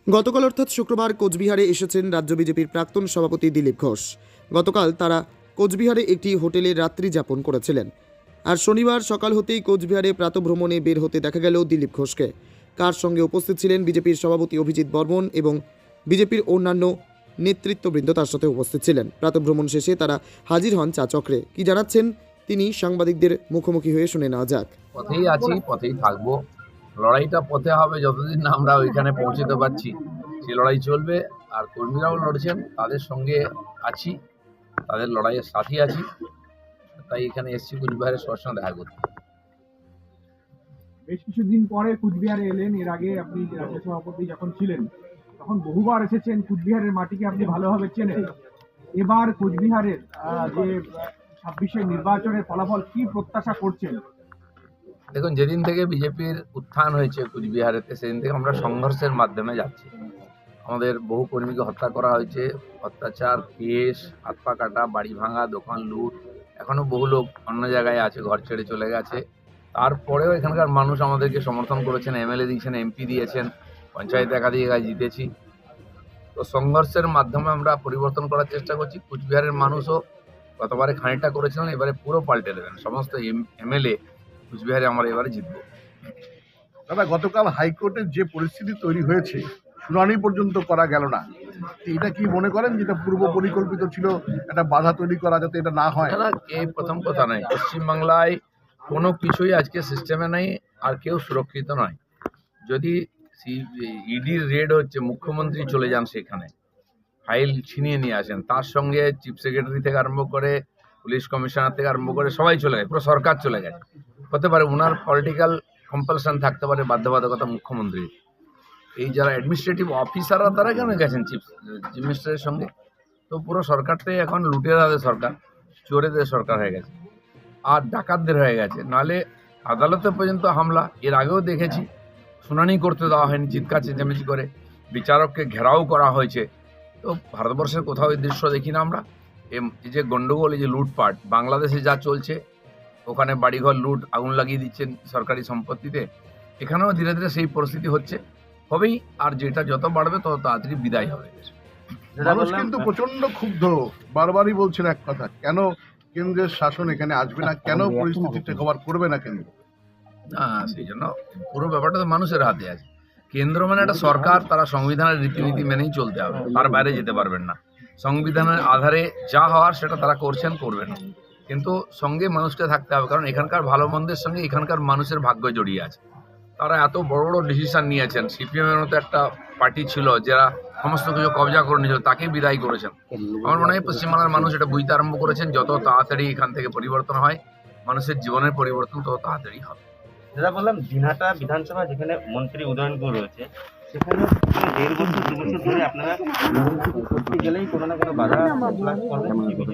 গতকাল অর্থাৎ শুক্রবার কোচবিহারে এসেছেন রাজ্য বিজেপির প্রাক্তন সভাপতি দিলীপ ঘোষ। গতকাল তারা কোচবিহারে একটি হোটেলে রাত্রি যাপন করেছিলেন। আর শনিবার সকাল হতেই কোচবিহারে প্রাতভ্রমণে বের হতে দেখা গেল দিলীপ ঘোষকে। কার সঙ্গে উপস্থিত ছিলেন বিজেপির সভাপতি অভিজিৎ বর্মন এবং বিজেপির অন্যান্য নেতৃত্ববৃন্দ তার সাথে উপস্থিত ছিলেন। প্রাতভ্রমণ শেষে তারা হাজির হন চা চক্রে। কি জানাচ্ছেন তিনি সাংবাদিকদের মুখোমুখি হয়ে শুনে নেওয়া যাক। পথেই আছি, পথেই থাকবো। লড়াইটা পথে হবে যতদিন না আমরা ওইখানে পৌঁছতে পারছি, সেই লড়াই চলবে। আর কর্মীরাও লড়ছেন, তাদের সঙ্গে আছি, তাদের লড়াইয়ের সাথী আছি। তাই এখানে এসেছি কুচবিহারের সবার সঙ্গে দেখা করতে। বেশ কিছুদিন পরে কুচবিহারে এলেন। এর আগে আপনি রাজ্য সভাপতি যখন ছিলেন তখন বহুবার এসেছেন। কুচবিহারের মাটিকে আপনি ভালোভাবে চেনেন। এবার কুচবিহারের যে 26-এর নির্বাচনের ফলাফল কি প্রত্যাশা করছেন? দেখুন, যেদিন থেকে বিজেপির উত্থান হয়েছে কুচবিহারেতে, সেদিন থেকে আমরা সংঘর্ষের মাধ্যমে যাচ্ছি। আমাদের বহু কর্মীকে হত্যা করা হয়েছে, অত্যাচার, কেস, হাত পা কাটা, বাড়ি ভাঙা, দোকান লুট। এখনো বহু লোক অন্য জায়গায় আছে, ঘর ছেড়ে চলে গেছে। তারপরেও এখানকার মানুষ আমাদেরকে সমর্থন করেছেন, এমএলএ দিয়েছেন, এমপি দিয়েছেন, পঞ্চায়েত একাধিক জায়গায় জিতেছি। তো সংঘর্ষের মাধ্যমে আমরা পরিবর্তন করার চেষ্টা করছি। কুচবিহারের মানুষও গতবারে খানিকটা করেছিলেন, এবারে পুরো পাল্টে দেবেন। সমস্ত এমএলএ কুচবিহারে আমরা এবারে জিতবো। দাদা, গতকাল হাইকোর্টের যে পরিস্থিতি তৈরি হয়েছে, শুনানি পর্যন্ত করা গেল না, এটা কি মনে করেন যেটা পূর্ব পরিকল্পিত ছিল, একটা বাধা তৈরি করা যাতে এটা না হয়? না, এই প্রথম কথা নয়। পশ্চিমবাংলায় কোনো কিছুই আজকে সিস্টেমে নেই, আর কেউ সুরক্ষিত নয়। যদি ইডির রেড হচ্ছে, মুখ্যমন্ত্রী চলে যান সেখানে, ফাইল ছিনিয়ে নিয়ে আসেন, তার সঙ্গে চিফ সেক্রেটারি থেকে আরম্ভ করে পুলিশ কমিশনার থেকে আরম্ভ করে সবাই চলে গেছে, পুরো সরকার চলে গেছে। হতে পারে ওনার পলিটিক্যাল কম্পালশন থাকতে পারে, বাধ্যবাধকতা মুখ্যমন্ত্রীর। এই যারা অ্যাডমিনিস্ট্রেটিভ অফিসাররা তারা কেন গেছেন চিফ মিনিস্টারের সঙ্গে? তো পুরো সরকারটাই এখন লুটেরাদের সরকার, চোরেদের সরকার হয়ে গেছে, আর ডাকাতদের হয়ে গেছে। নাহলে আদালতে পর্যন্ত হামলা এর আগেও দেখেছি, শুনানি করতে দেওয়া হয়নি, চিৎকার চেঁচামেচি করে বিচারককে ঘেরাও করা হয়েছে। তো ভারতবর্ষের কোথাও এই দৃশ্য দেখি না আমরা। এই যে গন্ডগোল, এই যে লুটপাট বাংলাদেশে যা চলছে, ওখানে বাড়িঘর লুট, আগুন লাগিয়ে দিচ্ছেন সরকারি সম্পত্তিতে, এখানেও ধীরে ধীরে সেই পরিস্থিতি হচ্ছে, হবেই। আর যেটা যত বাড়বে তত তাড়াতাড়ি বিদায় হবে। মানুষ কিন্তু প্রচন্ড ক্ষুব্ধ, বারবারই বলছেন এক কথা, কেন কেন্দ্রের শাসন এখানে আসবে না, কেন পরিস্থিতিটা কভার করবে না কেন্দ্র? না, সেই জন্য পুরো ব্যাপারটা তো মানুষের হাতে আছে। কেন্দ্র মানে একটা সরকার, তারা সংবিধানের রীতিনীতি মেনেই চলতে হবে, তার বাইরে যেতে পারবেন না। সংবিধানের আধারে যা হওয়ার সেটা তারা করছেন, করবেন, কিন্তু সঙ্গে মানুষকে থাকতে হবে। কারণ এখানকার ভালো মন্দের সঙ্গে এখানকার মানুষের ভাগ্য জড়িয়ে আছে। তারা এত বড় বড় ডিসিশন নিয়েছেন। সিপিএমের মতো একটা পার্টি ছিল যারা সমস্ত কিছু কবজা করে নিয়েছিল, তাকে বিদায় করেছেন। আমার মনে হয় পশ্চিমবাংলার মানুষ এটা বুঝতে আরম্ভ করেছেন। যত তাড়াতাড়ি এখান থেকে পরিবর্তন হয়, মানুষের জীবনের পরিবর্তন তত তাড়াতাড়ি হবে। যেটা বললাম, দিনহাটা বিধানসভা যেখানে মন্ত্রী উদয়নপুর রয়েছে, সেখানে 1.5 বছর 2 বছর ধরে আপনারা করতে গেলেই কোনো না কোনো বাধা করবেন।